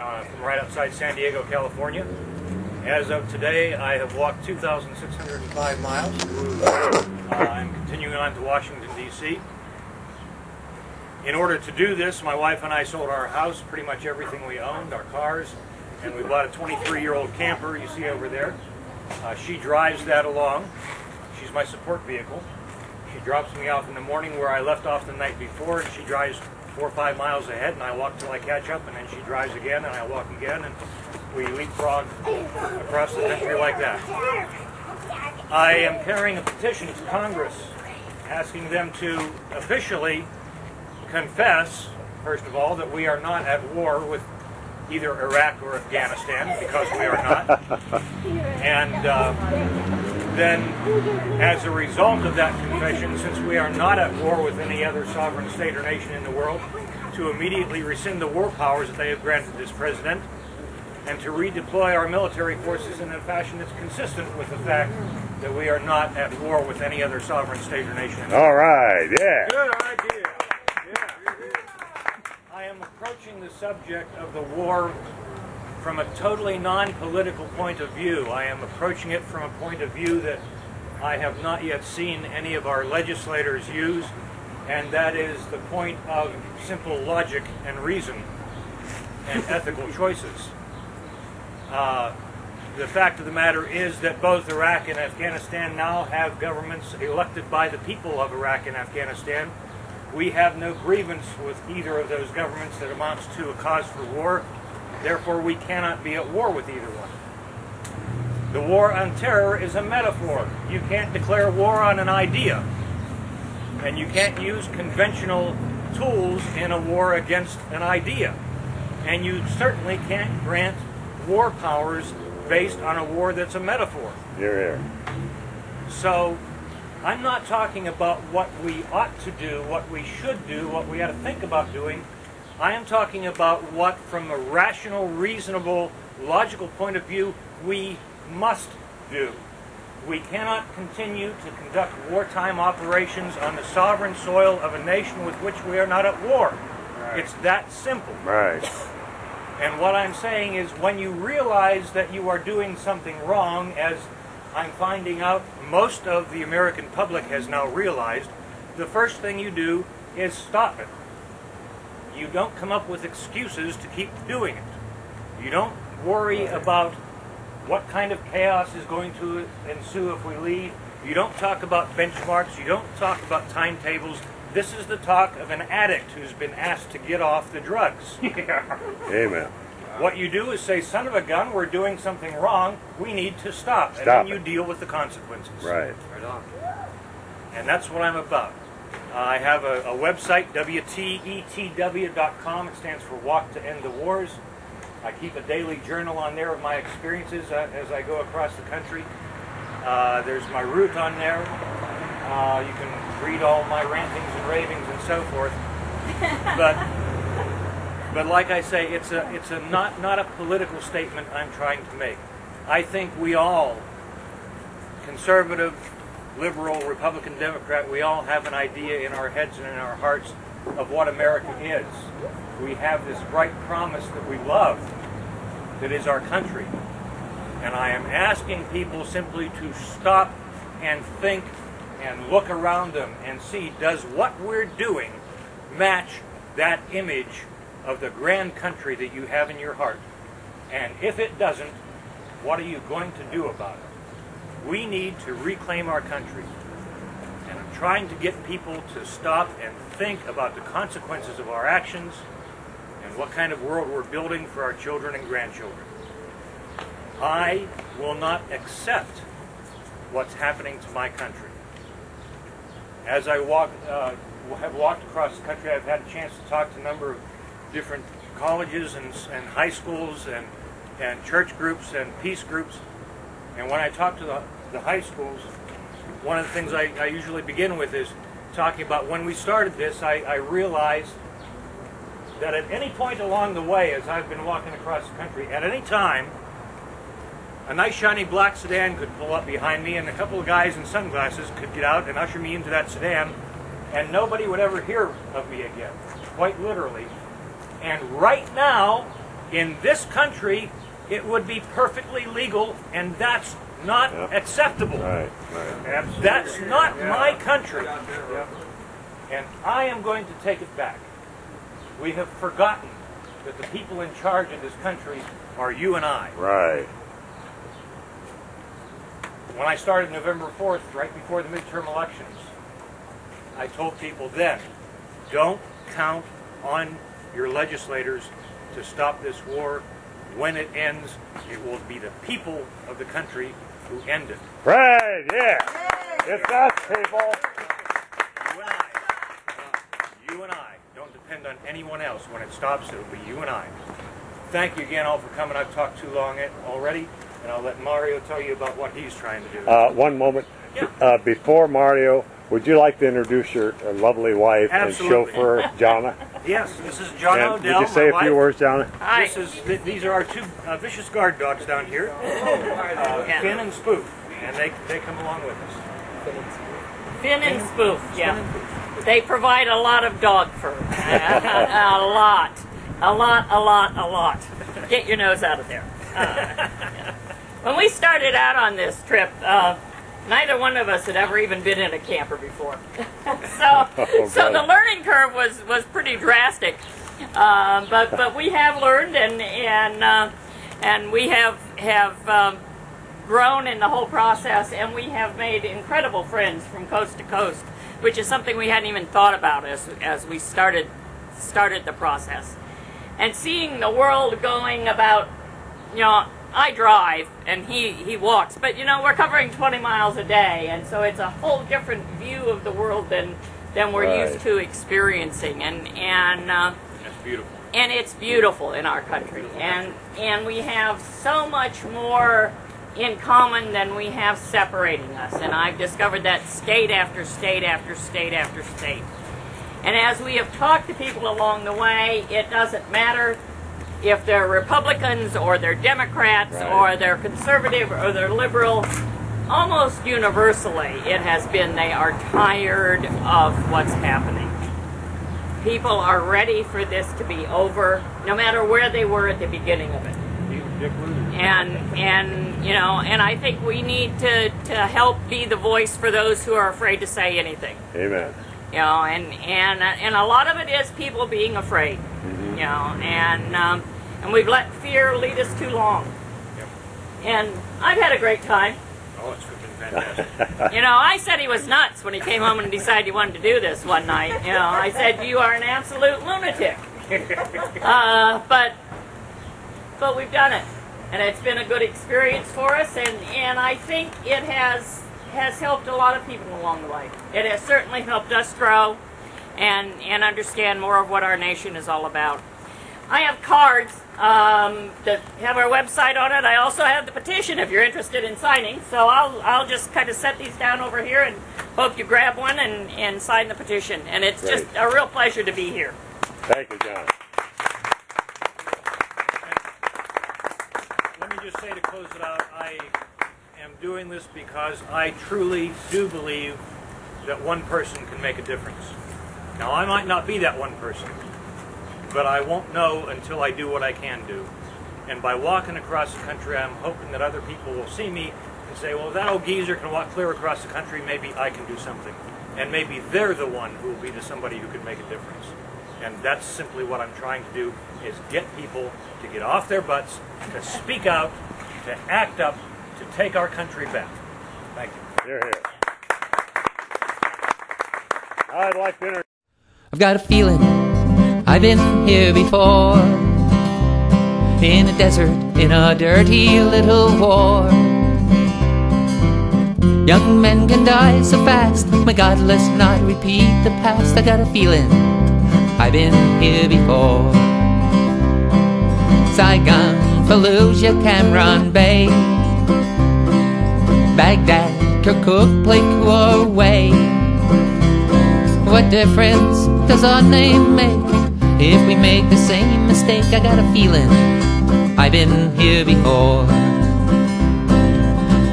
from right outside San Diego, California. As of today, I have walked 2,605 miles. I'm continuing on to Washington, D.C. In order to do this, my wife and I sold our house, pretty much everything we owned, our cars, and we bought a 23-year-old camper you see over there. She drives that along. She's my support vehicle. She drops me off in the morning where I left off the night before, and she drives 4 or 5 miles ahead, and I walk till I catch up, and then she drives again, and I walk again, and we leapfrog across the country like that. I am carrying a petition to Congress asking them to officially confess, first of all, that we are not at war with either Iraq or Afghanistan, because we are not. And then, as a result of that confession, since we are not at war with any other sovereign state or nation in the world, to immediately rescind the war powers that they have granted this president, and to redeploy our military forces in a fashion that's consistent with the fact that we are not at war with any other sovereign state or nation. All right, yeah. Good idea. I am approaching the subject of the war from a totally non-political point of view. I am approaching it from a point of view that I have not yet seen any of our legislators use, and that is the point of simple logic and reason and ethical choices. The fact of the matter is that both Iraq and Afghanistan now have governments elected by the people of Iraq and Afghanistan. We have no grievance with either of those governments that amounts to a cause for war. Therefore, we cannot be at war with either one. The war on terror is a metaphor. You can't declare war on an idea. And you can't use conventional tools in a war against an idea. And you certainly can't grant war powers based on a war that's a metaphor. You're here. So, I'm not talking about what we ought to do, what we should do, what we ought to think about doing. I am talking about what, from a rational, reasonable, logical point of view, we must do. We cannot continue to conduct wartime operations on the sovereign soil of a nation with which we are not at war. Right. It's that simple. Right. And what I'm saying is, when you realize that you are doing something wrong, as I'm finding out most of the American public has now realized, the first thing you do is stop it. You don't come up with excuses to keep doing it. You don't worry about what kind of chaos is going to ensue if we leave. You don't talk about benchmarks. You don't talk about timetables. This is the talk of an addict who's been asked to get off the drugs. Amen. What you do is say, son of a gun, we're doing something wrong. We need to stop. And then you deal with the consequences. Right. Right on. And that's what I'm about. I have a website, WTETW.com. It stands for Walk to End the Wars. I keep a daily journal on there of my experiences as I go across the country. There's my route on there. You can read all my rantings and ravings and so forth. But like I say, it's not a political statement I'm trying to make. I think we all, conservative, liberal, Republican, Democrat, we all have an idea in our heads and in our hearts of what America is. We have this bright promise that we love, that is our country. And I am asking people simply to stop and think and look around them and see, does what we're doing match that image of the grand country that you have in your heart? And if it doesn't, what are you going to do about it? We need to reclaim our country. And I'm trying to get people to stop and think about the consequences of our actions and what kind of world we're building for our children and grandchildren. I will not accept what's happening to my country. As I have walked across the country, I've had a chance to talk to a number of different colleges and high schools and church groups and peace groups. And when I talk to the high schools, one of the things I usually begin with is talking about when we started this. I realized that at any point along the way, as I've been walking across the country, at any time, a nice shiny black sedan could pull up behind me, and a couple of guys in sunglasses could get out and usher me into that sedan, and nobody would ever hear of me again, quite literally. And right now, In this country, it would be perfectly legal, and that's not acceptable. Right. That's not my country. And I am going to take it back. We have forgotten that the people in charge of this country are you and I. Right. When I started November 4th, right before the midterm elections, I told people then, don't count on your legislators to stop this war. When it ends, it will be the people of the country who end it. Right, yeah. It's us, people. You and I. Don't depend on anyone else. When it stops, it'll be you and I. Thank you again all for coming. I've talked too long already, and I'll let Mario tell you about what he's trying to do. One moment. Yeah. Before Mario, would you like to introduce your lovely wife Absolutely. and chauffeur, Jonna? Yes, this is Jonna And Odell, would you say my a few wife. words, Jonna? Hi. These are our two vicious guard dogs down here, Finn and Spoof, and they come along with us. Finn and Spoof, yeah. They provide a lot of dog fur. A lot. Get your nose out of there. When we started out on this trip, neither one of us had ever even been in a camper before. So the learning curve was pretty drastic. But we have learned and we have grown in the whole process, and we have made incredible friends from coast to coast, which is something we hadn't even thought about as we started the process. And seeing the world going about, I drive and he walks, but we're covering 20 miles a day, and so it's a whole different view of the world than we're used to experiencing, and That's beautiful. And it's beautiful in our country, and we have so much more in common than we have separating us, and I've discovered that state after state after state after state. And as we have talked to people along the way, it doesn't matter if they're Republicans or they're Democrats or they're conservative or they're liberal. Almost universally, it has been they are tired of what's happening. People are ready for this to be over, no matter where they were at the beginning of it. And I think we need to help be the voice for those who are afraid to say anything. Amen. And a lot of it is people being afraid. And we've let fear lead us too long. Yep. And I've had a great time. Oh, it's been fantastic. I said he was nuts when he came home and decided he wanted to do this one night. I said, you are an absolute lunatic. But we've done it, and it's been a good experience for us, and I think it has helped a lot of people along the way. It has certainly helped us grow and understand more of what our nation is all about. I have cards that have our website on it. I also have the petition if you're interested in signing. So I'll just kind of set these down over here and hope you grab one and sign the petition. And it's just a real pleasure to be here. Thank you, John. Let me just say to close it out, I am doing this because I truly do believe that one person can make a difference. Now, I might not be that one person, but I won't know until I do what I can do. And by walking across the country, I'm hoping that other people will see me and say, well, if that old geezer can walk clear across the country, maybe I can do something. And maybe they're the one who will be somebody who can make a difference. And that's simply what I'm trying to do, is get people to get off their butts, to speak out, to act up, to take our country back. Thank you. You're here. I'd like to introduce. I've got a feeling I've been here before, in a desert, in a dirty little war. Young men can die so fast, my God, let's not repeat the past. I got a feeling I've been here before. Saigon, Fallujah, Cam Bay, Baghdad, Kirkuk, Pleiku, away. What difference does our name make if we make the same mistake? I got a feeling I've been here before.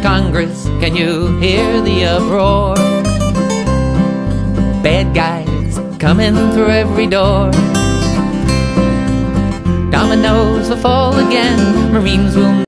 Congress, can you hear the uproar? Bad guys coming through every door. Down dominoes will fall again. Marines will